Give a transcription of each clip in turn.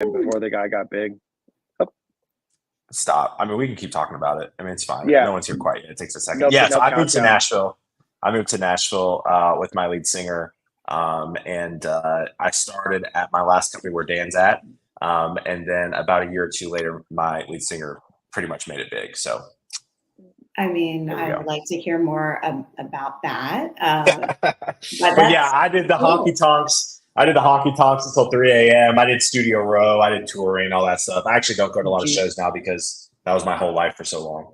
before the guy got big. Oh, Stop. I mean, we can keep talking about it. I mean, it's fine. Yeah. No one's here quite yet. It takes a second. No- Yeah, no so I moved to countdown. Nashville. I moved to Nashville with my lead singer. And I started at my last company where Dan's at. And then about a year or two later, my lead singer pretty much made it big. So I mean, There we I go. would like to hear more about that. But yeah, I did the honky tonks. I did the honky tonks until 3 a.m. I did Studio Row. I did touring, all that stuff. I actually don't go to a lot of shows now because that was my whole life for so long.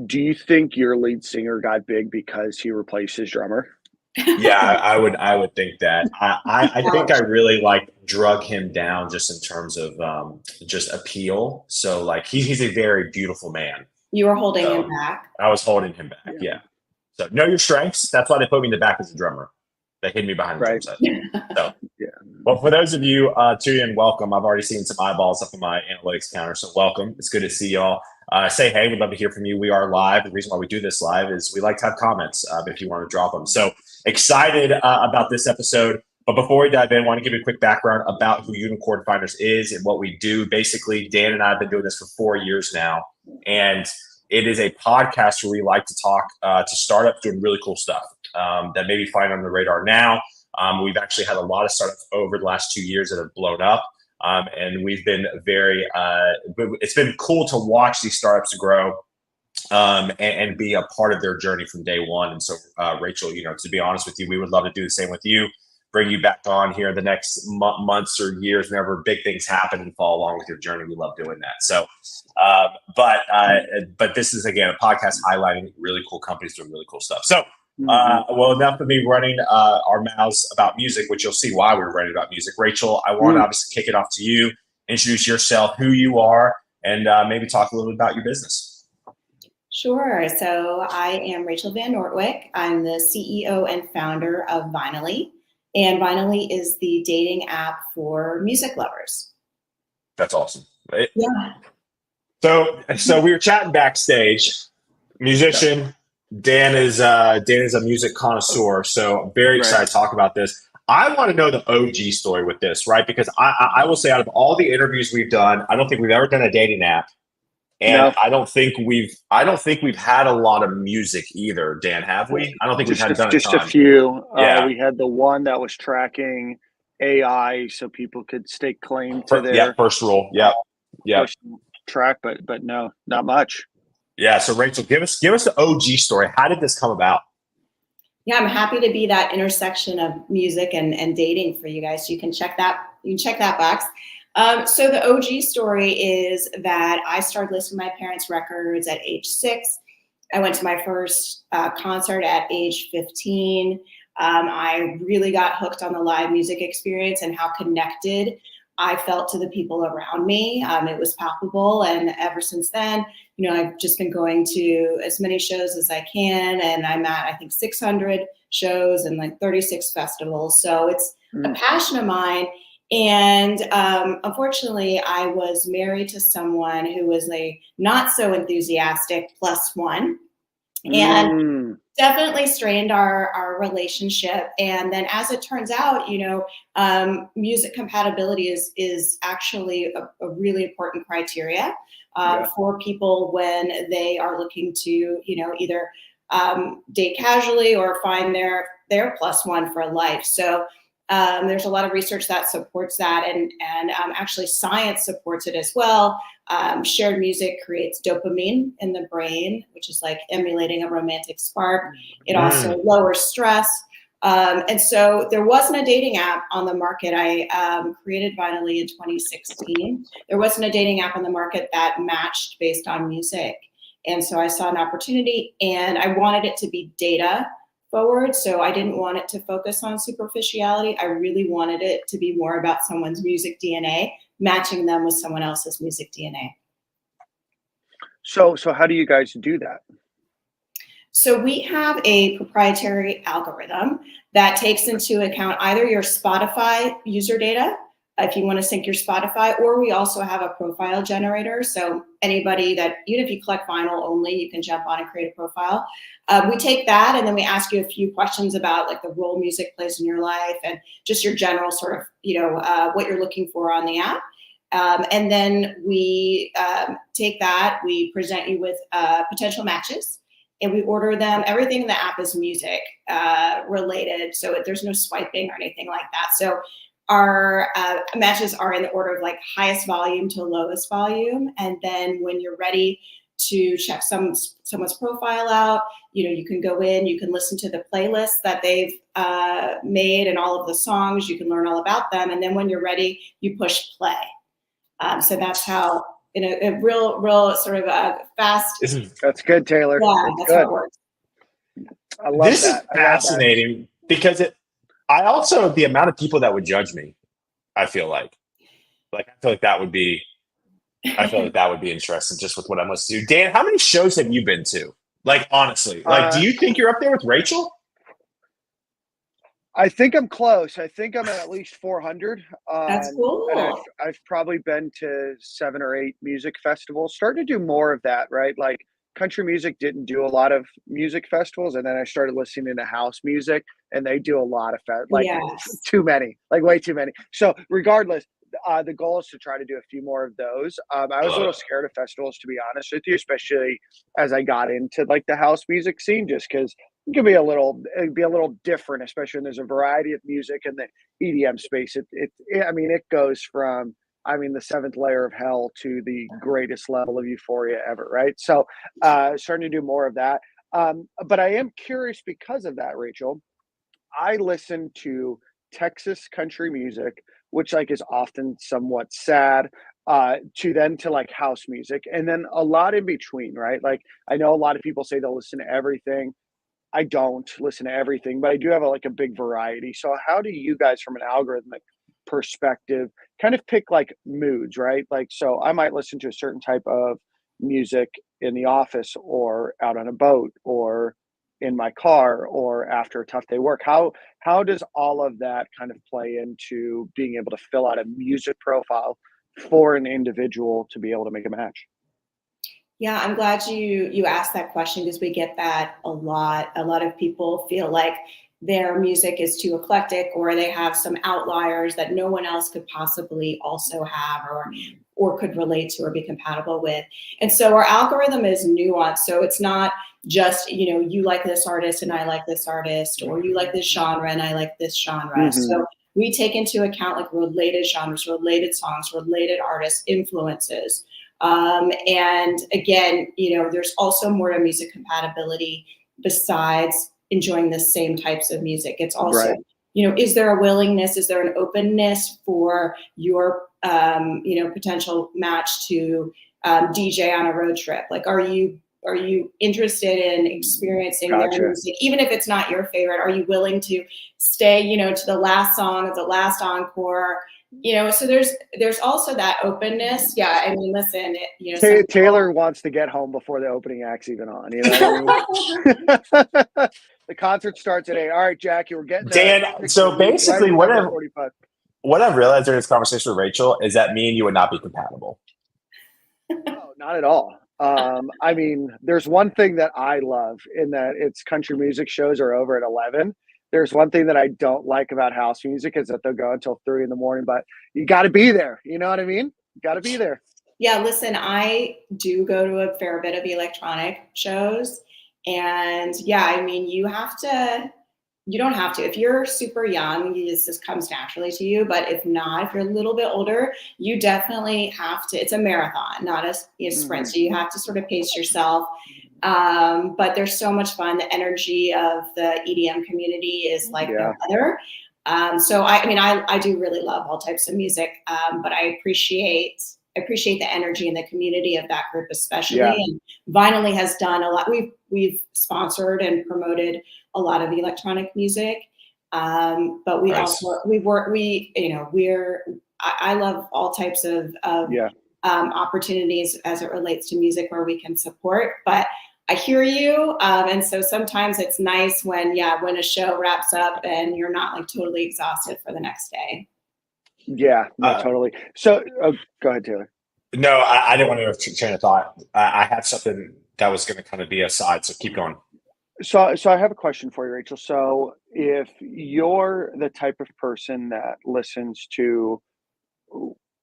Do you think your lead singer got big because he replaced his drummer? Yeah, I would think that. I think I really like drug him down just in terms of just appeal. So like he's a very beautiful man. You were holding So, him back. I was holding him back. Yeah. So know your strengths. That's why they put me in the back as a drummer. They hid me behind the drum Right. set. So Yeah. well, for those of you tuning in, welcome. I've already seen some eyeballs up on my analytics counter, so welcome. It's good to see y'all. Say hey, we'd love to hear from you. We are live. The reason why we do this live is we like to have comments if you want to drop them. So excited about this episode. But before we dive in, I want to give you a quick background about who Unicorn Finders is and what we do. Basically, Dan and I have been doing this for 4 years now, and it is a podcast where we like to talk to startups doing really cool stuff that maybe find on the radar now. We've actually had a lot of startups over the last 2 years that have blown up. And we've been it's been cool to watch these startups grow and be a part of their journey from day one. And so, Rachel, to be honest with you, we would love to do the same with you, bring you back on here in the next months or years, whenever big things happen and follow along with your journey. We love doing that. So, but this is, again, a podcast highlighting really cool companies doing really cool stuff. So, well, enough of me running our mouths about music, which you'll see why we're running about music. Rachel, I want to obviously kick it off to you, introduce yourself, who you are, and maybe talk a little bit about your business. Sure. So I am Rachel Van Nortwick. I'm the CEO and founder of Vinally. And Vinally is the dating app for music lovers. That's awesome. Right? Yeah. So we were chatting backstage. Musician, Dan is a music connoisseur, so I'm very excited to talk about this. I want to know the OG story with this, right? Because I will say, out of all the interviews we've done, I don't think we've ever done a dating app, and I don't think we've had a lot of music either. Dan, have we? I don't think we've done just a a few. Yeah. We had the one that was tracking AI, so people could stake claim to their first rule. Yeah. track, but no, not much. Yeah. So Rachel, give us the OG story. How did this come about? Yeah, I'm happy to be that intersection of music and dating for you guys. So you can check that box. So the OG story is that I started listening to my parents' records at age 6. I went to my first concert at age 15. I really got hooked on the live music experience and how connected I felt to the people around me. It was palpable. And ever since then, I've just been going to as many shows as I can. And I'm at, I think, 600 shows and like 36 festivals. So it's a passion of mine. And unfortunately, I was married to someone who was a not so enthusiastic +1. And definitely strained our relationship. And then, as it turns out, music compatibility is actually a really important criteria for people when they are looking to, either date casually or find their +1 for life. So there's a lot of research that supports that, and actually science supports it as well. Shared music creates dopamine in the brain, which is like emulating a romantic spark. It also lowers stress. And so there wasn't a dating app on the market. I created Vinally in 2016. There wasn't a dating app on the market that matched based on music. And so I saw an opportunity, and I wanted it to be data forward. So I didn't want it to focus on superficiality. I really wanted it to be more about someone's music DNA, matching them with someone else's music DNA. So how do you guys do that? So we have a proprietary algorithm that takes into account either your Spotify user data, if you want to sync your Spotify, or we also have a profile generator. So anybody that, even if you collect vinyl only, you can jump on and create a profile. We take that, and then we ask you a few questions about like the role music plays in your life and just your general sort of, what you're looking for on the app. And then we take that, we present you with potential matches, and we order them. Everything in the app is music related, so there's no swiping or anything like that. So our matches are in the order of like highest volume to lowest volume. And then when you're ready to check someone's profile out, you can go in, you can listen to the playlist that they've made and all of the songs, you can learn all about them. And then when you're ready, you push play. So that's how, in a real sort of a fast. That's good, Taylor. Yeah, that's how it works. I love this that. Is fascinating because I also, the amount of people that would judge me, I feel like that would be interesting just with what I'm listening to. Dan, how many shows have you been to? Like, honestly, do you think you're up there with Rachel? I think I'm close. I think I'm at least 400. That's cool. And I've probably been to 7 or 8 music festivals. Starting to do more of that, right? Like country music didn't do a lot of music festivals, and then I started listening to house music, and they do a lot of too many, like way too many. So regardless, the goal is to try to do a few more of those. I was a little scared of festivals, to be honest with you, especially as I got into like the house music scene, just because it'd be a little different, especially when there's a variety of music in the EDM space. It goes from the 7th layer of hell to the greatest level of euphoria ever, right? So starting to do more of that. But I am curious because of that, Rachel. I listen to Texas country music, which like is often somewhat sad, to like house music, and then a lot in between, right? Like I know a lot of people say they'll listen to everything. I don't listen to everything, but I do have a big variety. So how do you guys, from an algorithmic perspective, kind of pick like moods, right? Like, so I might listen to a certain type of music in the office or out on a boat or in my car or after a tough day work. How does all of that kind of play into being able to fill out a music profile for an individual to be able to make a match? Yeah, I'm glad you asked that question because we get that a lot. A lot of people feel like their music is too eclectic, or they have some outliers that no one else could possibly also have or could relate to or be compatible with. And so our algorithm is nuanced. So it's not just, you like this artist and I like this artist, or you like this genre and I like this genre. Mm-hmm. So we take into account like related genres, related songs, related artists, influences. And again, there's also more to music compatibility besides enjoying the same types of music. It's also, right. Is there a willingness, is there an openness for your, potential match to DJ on a road trip? Like, are you interested in experiencing their music, even if it's not your favorite? Are you willing to stay, to the last song of the last encore? So there's also that openness. Yeah, I mean, listen, Taylor wants to get home before the opening act's even on. You know what I mean? The concert starts at 8. All right, Jackie, we're getting Dan. So basically, what I've realized during this conversation with Rachel is that me and you would not be compatible. No, not at all. There's one thing that I love in that it's country music shows are over at 11. There's one thing that I don't like about house music is that they'll go until 3 a.m, but you got to be there. You know what I mean? You got to be there. Yeah, listen, I do go to a fair bit of electronic shows, and yeah, you don't have to. If you're super young, this just comes naturally to you, but if not, if you're a little bit older, you definitely have to. It's a marathon, not a sprint, so you have to sort of pace yourself. But there's so much fun. The energy of the EDM community is like no other. So I do really love all types of music, but I appreciate the energy and the community of that group, especially. Yeah. And Vinylly has done a lot. We've sponsored and promoted a lot of electronic music, but we also I love all types of opportunities as it relates to music where we can support. But I hear you, and so sometimes it's nice when a show wraps up and you're not like totally exhausted for the next day. Yeah, no, totally. So go ahead, Taylor. No, I didn't want to train of thought. I have something that was going to kind of be aside, so keep going. So I have a question for you, Rachel. So if you're the type of person that listens to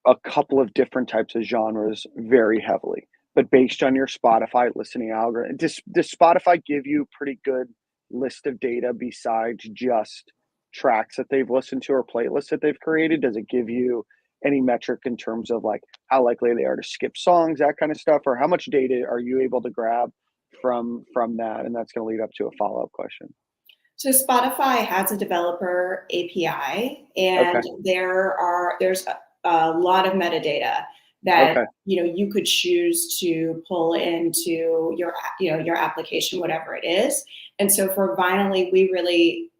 a couple of different types of genres very heavily, but based on your Spotify listening algorithm, does Spotify give you a pretty good list of data besides just tracks that they've listened to or playlists that they've created? Does it give you any metric in terms of like how likely they are to skip songs, that kind of stuff, or how much data are you able to grab from that? And that's going to lead up to a follow-up question. So Spotify has a developer API, and Okay. there's a lot of metadata that Okay. you could choose to pull into your application, whatever it is. And so for Vinally, we really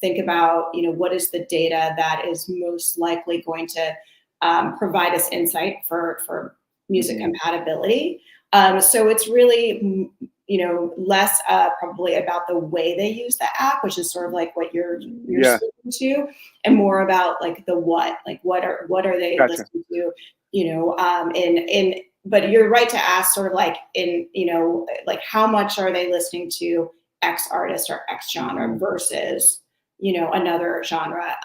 think about what is the data that is most likely going to provide us insight for music compatibility. So it's really less probably about the way they use the app, which is sort of like what you're speaking to, and more about like the what, like what are they Gotcha. listening to, but you're right to ask sort of like like how much are they listening to X artist or X genre versus, another genre.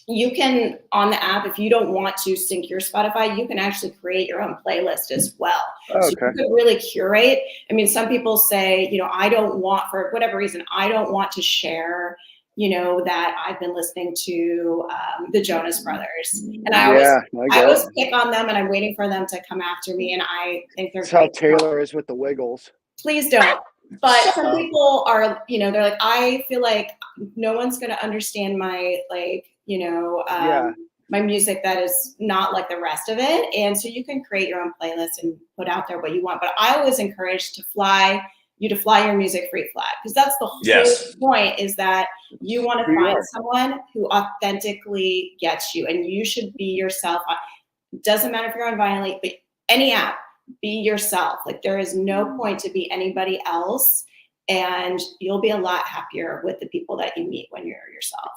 You can, on the app, if you don't want to sync your Spotify, you can actually create your own playlist as well. So you could really curate. I mean, some people say, I don't want, for whatever reason, I don't want to share, that I've been listening to the Jonas Brothers. And I always pick on them, and I'm waiting for them to come after me. And I think they're That's how Taylor is with the Wiggles. Please don't. But some people are, they're like, I feel like no one's going to understand my, my music that is not like the rest of it. And so you can create your own playlist and put out there what you want. But I always encourage to fly your music free flag, because that's the whole point, is that you want to find someone who authentically gets you, and you should be yourself. It doesn't matter if you're on Violent, but any app. Be yourself. Like, there is no point to be anybody else, and you'll be a lot happier with the people that you meet when you're yourself.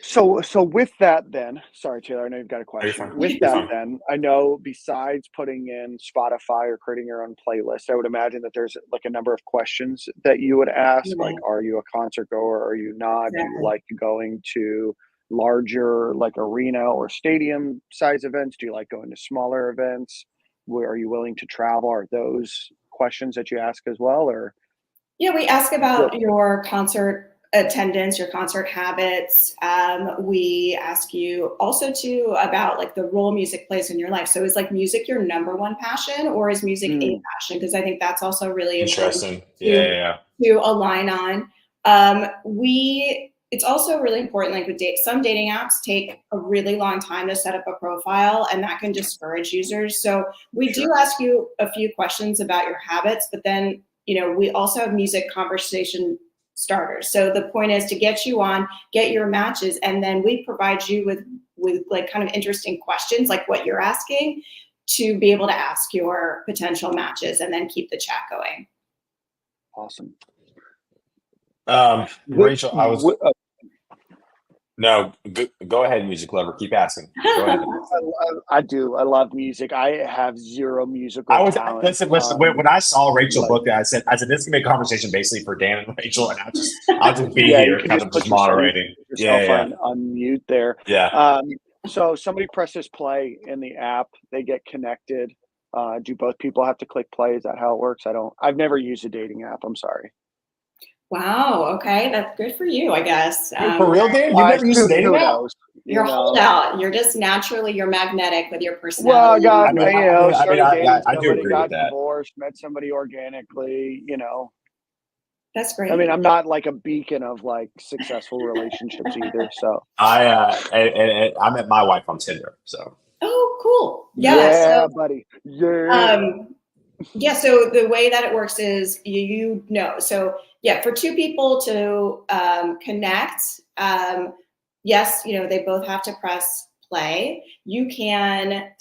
So with that then, sorry Taylor, I know you've got a question. With that then, I know besides putting in Spotify or creating your own playlist, I would imagine that there's like a number of questions that you would ask, like, are you a concert goer? Are you not? Do you like going to larger like arena or stadium size events? Do you like going to smaller events? Where are you willing to travel? Are those questions that you ask as well, or? Yeah, we ask about your concert attendance, your concert habits. We ask you also too about like the role music plays in your life. So is like music your number one passion, or is music a passion? Because I think that's also really interesting. To align on. It's also really important, like with some dating apps take a really long time to set up a profile, and that can discourage users. So we do ask you a few questions about your habits, but then, we also have music conversation starters. So the point is to get you on, get your matches, and then we provide you with like kind of interesting questions like what you're asking to be able to ask your potential matches and then keep the chat going. Awesome. Rachel, no, go ahead, music lover. Keep asking. Go ahead. I do. I love music. I have zero musical talent. Listen. When I saw Rachel book that, I said this is gonna be a conversation basically for Dan and Rachel, and I'll just be here, kind of just moderating. On mute there. Yeah. So somebody presses play in the app, they get connected. Do both people have to click play? Is that how it works? I've never used a dating app. I'm sorry. Wow. Okay, that's good for you, I guess. For real, Dan? You've never used a dating app? You're a holdout. You're just you're magnetic with your personality. Well, I do agree with that. Divorced, met somebody organically. That's great. I mean, I'm not like a beacon of like successful relationships either. So I met my wife on Tinder. So. Oh, cool. Yeah, buddy. Yeah. So the way that it works is so for two people to connect, yes, they both have to press play. You can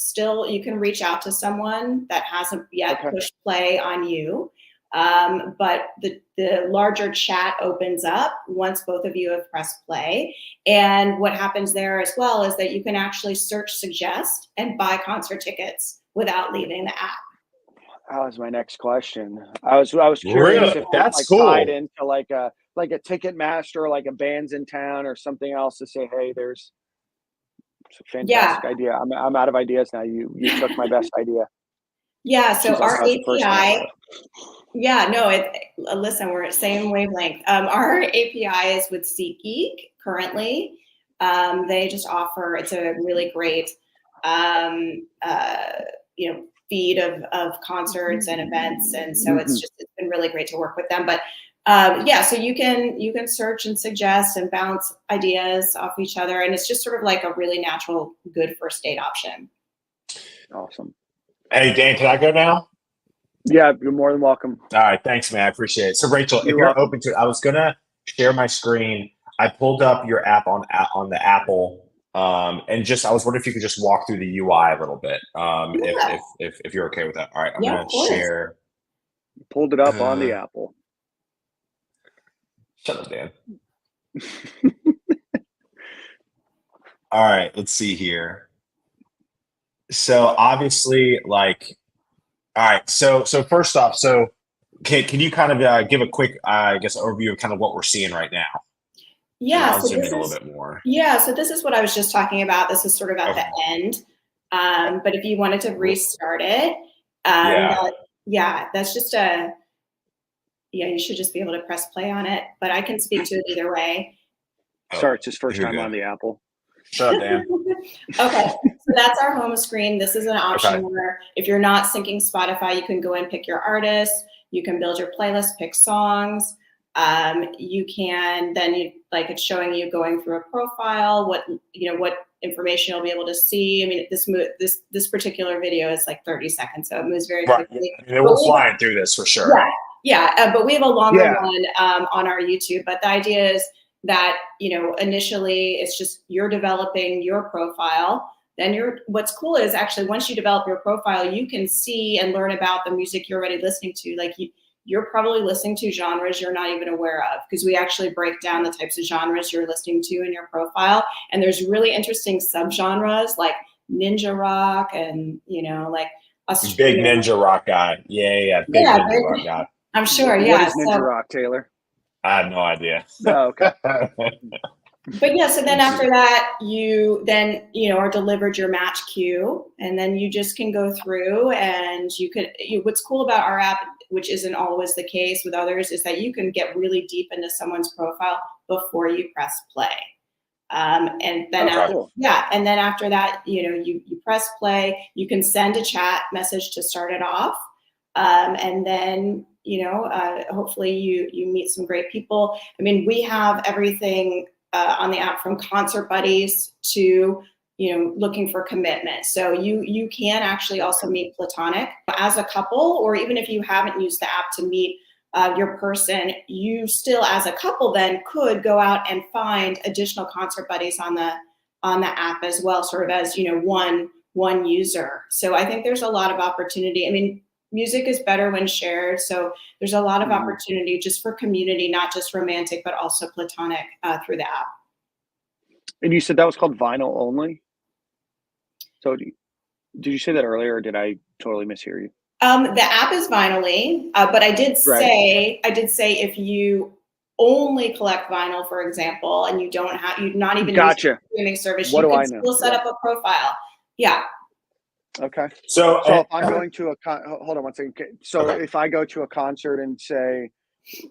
reach out to someone that hasn't yet pushed play on you. But the larger chat opens up once both of you have pressed play. And what happens there as well is that you can actually search, suggest, and buy concert tickets without leaving the app. That was my next question. I was curious if that's cool. Tied into like a Ticketmaster, like a Bands in Town or something else to say, hey, there's It's a fantastic idea. I'm out of ideas now. You took my best idea. Yeah, so She's like, our "That's the first one I API, thought yeah, no, listen, we're same wavelength. Our API is with SeatGeek currently. They just offer, it's a really great, feed of concerts and events. And so it's been really great to work with them. But yeah, so you can search and suggest and bounce ideas off each other. And it's just sort of like a really natural, good first date option. Awesome. Hey, Dan, can I go now? Yeah, you're more than welcome. All right, thanks, man. I appreciate it. So, Rachel, if you're open to it, I was gonna share my screen. I pulled up your app on the Apple, and I was wondering if you could just walk through the UI a little bit, if you're okay with that. All right, I'm gonna share. Pulled it up on the Apple. Shut up, Dan. All right, let's see here. So obviously, like, all right. So first off, can you kind of give a quick, I guess, overview of kind of what we're seeing right now? Yeah. I'll zoom in a little bit more. Yeah. So this is what I was just talking about. This is sort of at the end. But if you wanted to restart it, that's just you should just be able to press play on it. But I can speak to it either way. Sorry, it's his first time on the Apple. Shut up, Dan. Okay, so that's our home screen. This is an option where if you're not syncing Spotify, you can go and pick your artists. You can build your playlist, pick songs. You can then it's showing you going through a profile, what information you'll be able to see. I mean, this particular video is like 30 seconds, so it moves very quickly. Yeah. We're flying through this for sure. Yeah, but we have a longer one on our YouTube. But the idea is that, initially it's just you're developing your profile. Then what's cool is actually once you develop your profile, you can see and learn about the music you're already listening to. Like you're probably listening to genres you're not even aware of, because we actually break down the types of genres you're listening to in your profile. And there's really interesting subgenres like ninja rock and, like Big ninja rock guy. Yeah. Big ninja rock guy. I'm sure. What is ninja rock, Taylor? I have no idea. Oh, okay. But yeah, so then after that, you then, are delivered your match queue, and then you just can go through and what's cool about our app, which isn't always the case with others, is that you can get really deep into someone's profile before you press play. And then and then after that, you press play, you can send a chat message to start it off. And then, hopefully you meet some great people. I mean, we have everything on the app from concert buddies to, looking for commitment. So you can actually also meet platonic as a couple, or even if you haven't used the app to meet your person, you still as a couple then could go out and find additional concert buddies on the app as well, sort of as, one user. So I think there's a lot of opportunity. I mean, music is better when shared. So there's a lot of opportunity just for community, not just romantic, but also platonic through the app. And you said that was called Vinyl Only? So did you say that earlier, or did I totally mishear you? The app is Vinyl-y, but I did say if you only collect vinyl, for example, and you're not even using a streaming service, you can still set up a profile. Yeah. Okay. So if I'm going to hold on one second. So if I go to a concert and say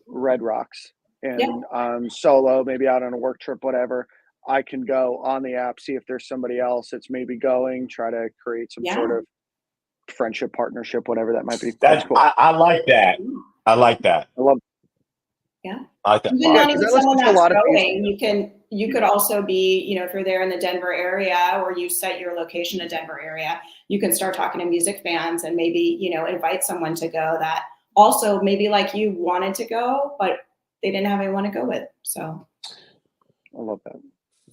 Red Rocks and solo, maybe out on a work trip, whatever, I can go on the app, see if there's somebody else that's maybe going, try to create some sort of friendship, partnership, whatever that might be. That's cool. I like that. I like that. I love. Yeah. I like that. Even not even someone that's going. You could also be, if you're there in the Denver area, or you set your location to Denver area, you can start talking to music fans and maybe, invite someone to go that also maybe like you wanted to go, but they didn't have anyone to go with. So I love that.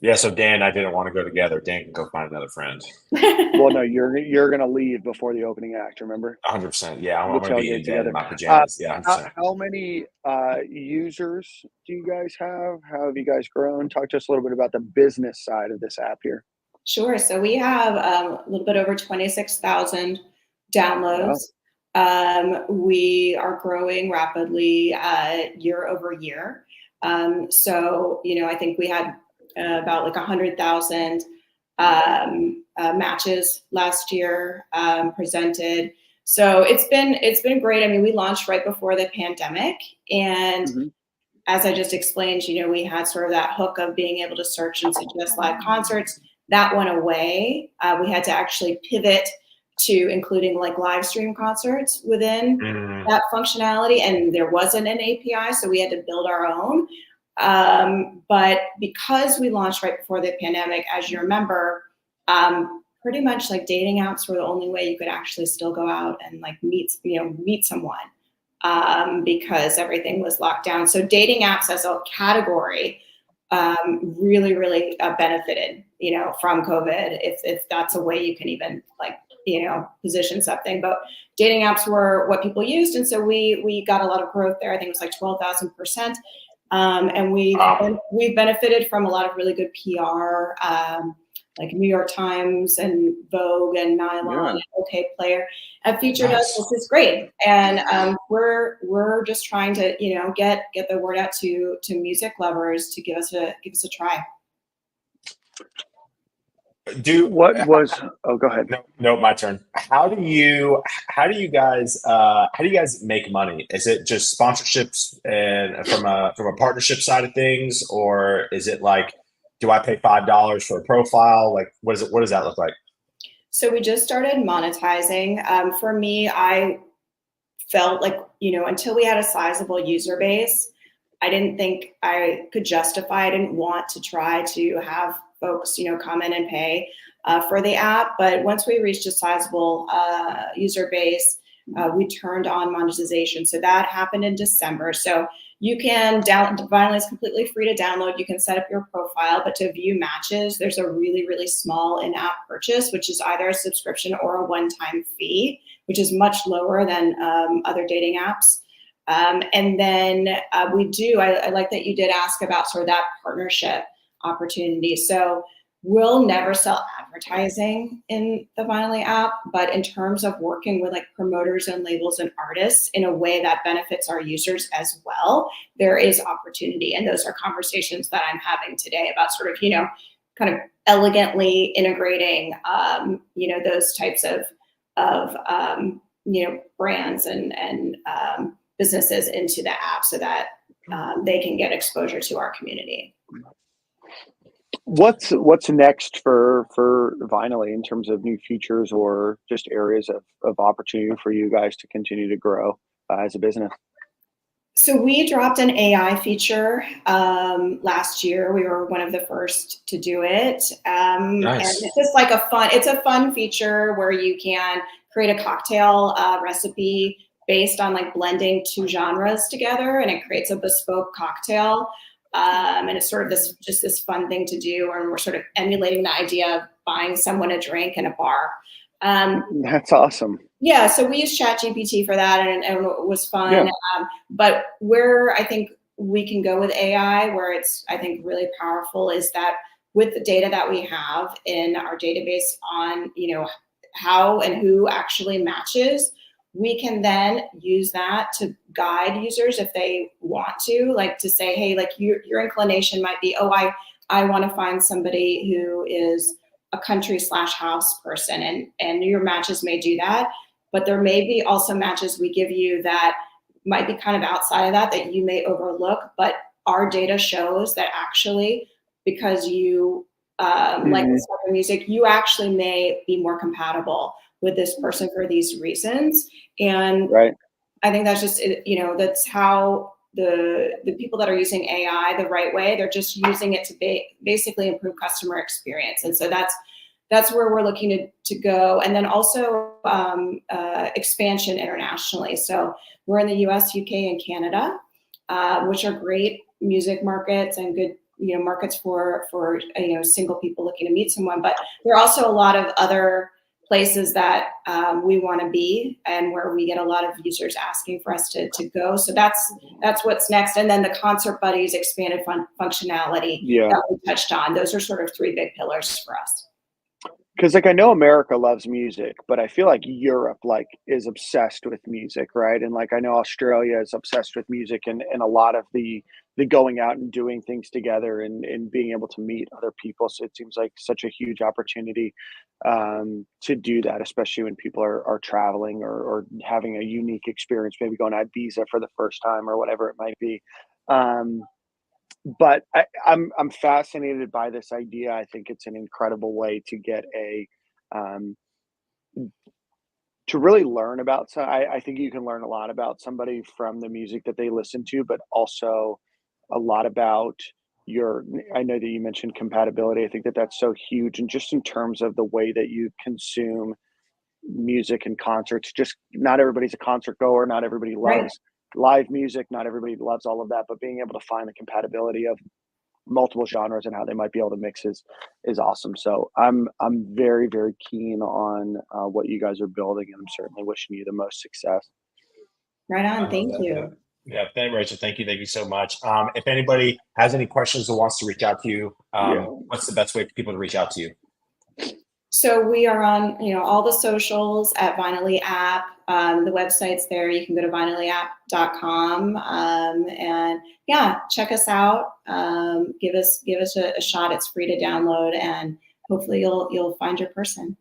Yeah, so Dan and I didn't want to go together. Dan can go find another friend. Well, no, you're gonna leave before the opening act. Remember? 100%. Yeah, I'm gonna be in my pajamas. Yeah. How many users do you guys have? How have you guys grown? Talk to us a little bit about the business side of this app here. Sure. So we have a little bit over 26,000 downloads. Wow. We are growing rapidly year over year. So I think we had about like 100,000 matches last year, presented. So it's been great. I mean, we launched right before the pandemic, and as I just explained, we had sort of that hook of being able to search and suggest live concerts. That went away. We had to actually pivot to including like live stream concerts within that functionality, and there wasn't an API, so we had to build our own. But because we launched right before the pandemic, as you remember, pretty much like dating apps were the only way you could actually still go out and like meet someone, because everything was locked down. So dating apps as a category really, really benefited, from COVID, if that's a way you can even like, position something. But dating apps were what people used, and so we got a lot of growth there. I think it was like 12,000%. And we've benefited from a lot of really good PR, like New York Times and Vogue and Nylon and OK Player have featured us, which is great. And we're just trying to get the word out to music lovers to give us a try. Go ahead. No, my turn. How do you guys make money? Is it just sponsorships and from a partnership side of things, or is it like, do I pay $5 for a profile? Like, what does that look like? So we just started monetizing. For me, I felt like, until we had a sizable user base, I didn't think I could justify. I didn't want to try to have folks, come in and pay for the app. But once we reached a sizable user base, we turned on monetization. So that happened in December. So you can Vinyl is completely free to download. You can set up your profile, but to view matches, there's a really, really small in-app purchase, which is either a subscription or a one-time fee, which is much lower than other dating apps. And then I like that you did ask about sort of that partnership opportunity. So we'll never sell advertising in the Vinyl app, but in terms of working with like promoters and labels and artists in a way that benefits our users as well, there is opportunity. And those are conversations that I'm having today about sort of, kind of elegantly integrating, those types of brands and businesses into the app so that they can get exposure to our community. What's next for Vinyl in terms of new features or just areas of opportunity for you guys to continue to grow as a business? So we dropped an AI feature last year. We were one of the first to do it. Nice. And it's just like it's a fun feature where you can create a cocktail recipe based on like blending two genres together, and it creates a bespoke cocktail. And it's sort of this fun thing to do, and we're sort of emulating the idea of buying someone a drink in a bar. That's awesome. Yeah, so we used ChatGPT for that, and it was fun. Yeah. But where I think we can go with AI, where it's, I think, really powerful, is that with the data that we have in our database on, how and who actually matches, we can then use that to guide users if they want to, like to say, hey, like your inclination might be, I want to find somebody who is a country/house person, and your matches may do that, but there may be also matches we give you that might be kind of outside of that you may overlook, but our data shows that actually, because you like this type of music, you actually may be more compatible with this person for these reasons. And right. I think that's just, that's how the people that are using AI the right way, they're just using it to basically improve customer experience. And so that's where we're looking to go. And then also expansion internationally. So we're in the US, UK, and Canada, which are great music markets and good markets for single people looking to meet someone. But there are also a lot of other places that we want to be, and where we get a lot of users asking for us to go. So that's what's next. And then the Concert Buddies expanded functionality that we touched on. Those are sort of three big pillars for us. Because I know America loves music, but I feel like Europe is obsessed with music, right? And I know Australia is obsessed with music, and a lot of the the going out and doing things together and being able to meet other people. So it seems like such a huge opportunity to do that, especially when people are traveling or having a unique experience, maybe going to Ibiza for the first time or whatever it might be. But I'm fascinated by this idea. I think it's an incredible way to get um, to really learn about. So I think you can learn a lot about somebody from the music that they listen to, but also a lot about your. I know that you mentioned compatibility. I think that that's so huge, and just in terms of the way that you consume music and concerts. Just not everybody's a concert goer. Not everybody Right. loves live music. Not everybody loves all of that. But being able to find the compatibility of multiple genres and how they might be able to mix is awesome. So I'm very very keen on what you guys are building, and I'm certainly wishing you the most success. Right I on. love Thank that. you. Yeah, thank Rachel. Thank you so much. If anybody has any questions or wants to reach out to you, Yeah. what's the best way for people to reach out to you? So we are on, all the socials at Vinylly App. The website's there. You can go to vinylyapp.com, and yeah, check us out. Give us a shot. It's free to download, and hopefully you'll find your person.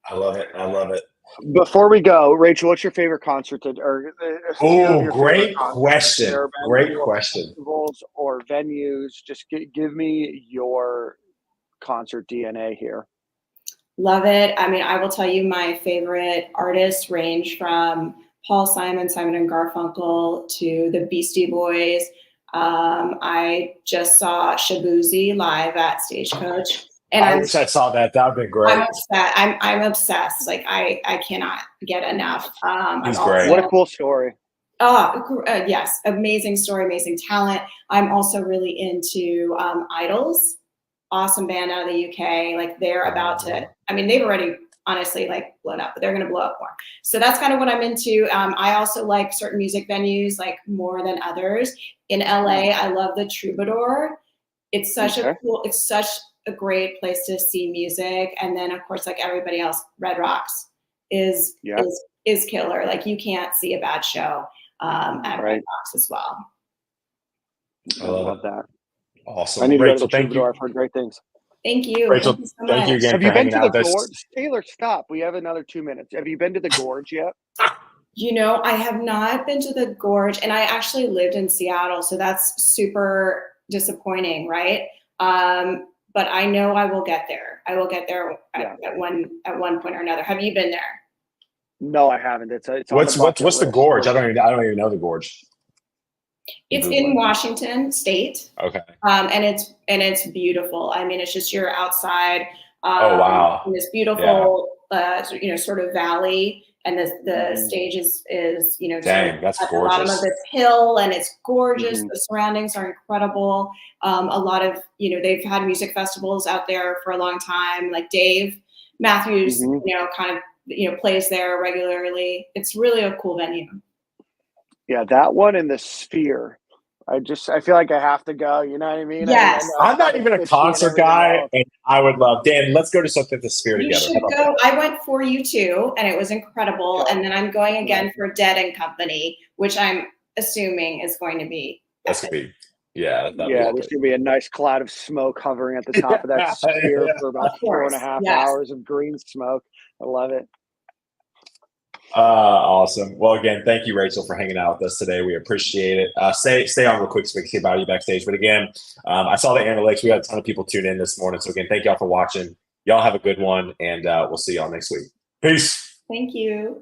I love it. I love it. Before we go, Rachel, what's your favorite concert or a few of your favorite Great concerts? question. There have been Great to question. festivals or venues. Just give me your concert DNA here. Love it. I mean, I will tell you my favorite artists range from Paul Simon, Simon and Garfunkel, to the Beastie Boys. I just saw Shabuzi live at Stagecoach. And I wish I saw that. That would be great. I'm obsessed. I'm obsessed. Like I cannot get enough. He's great. What a cool story. Yes, amazing story, amazing talent. I'm also really into Idols. Awesome band out of the UK. Like they're about to. I mean, they've already honestly like blown up, but they're going to blow up more. So that's kind of what I'm into. I also like certain music venues like more than others. In LA, I love the Troubadour. It's such it's such a great place to see music. And then of course, like everybody else, Red Rocks is killer. Like you can't see a bad show at Red Rocks as well. I love that. Awesome. I need to Rachel, go to the Troubadour. I've heard great things. Thank you. Rachel, thank you so thank you much. again. Have you been to the Gorge? Taylor, stop. We have another 2 minutes. Have you been to the Gorge yet? I have not been to the Gorge, and I actually lived in Seattle, so that's super disappointing, right? But I know I will get there. I will get there at one point or another. Have you been there? No, I haven't. It's what's the Gorge? I don't even know the Gorge. It's in Washington State. Okay. And it's beautiful. I mean, it's just you're outside. Oh wow! In this beautiful, sort of valley, and the stage is dang, that's at gorgeous. the bottom of this hill, and it's gorgeous. Mm-hmm. The surroundings are incredible. A lot of they've had music festivals out there for a long time. Like Dave Matthews, kind of plays there regularly. It's really a cool venue. Yeah, that one in the Sphere. I feel like I have to go. You know what I mean? Yes. I'm not even a concert guy, and I would love. Dan, let's go to something at the Sphere together. You should go. I went for U2, and it was incredible. And then I'm going again for Dead and Company, which I'm assuming is going to be. That's gonna be. Yeah, there's going to be a nice cloud of smoke hovering at the top of that Sphere for about 4.5 hours of green smoke. I love it. Awesome. Well, again, thank you, Rachel, for hanging out with us today. We appreciate it. Stay on real quick so we can see about you backstage. But again, I saw the analytics. We had a ton of people tune in this morning. So again, thank y'all for watching. Y'all have a good one, and we'll see y'all next week. Peace. Thank you.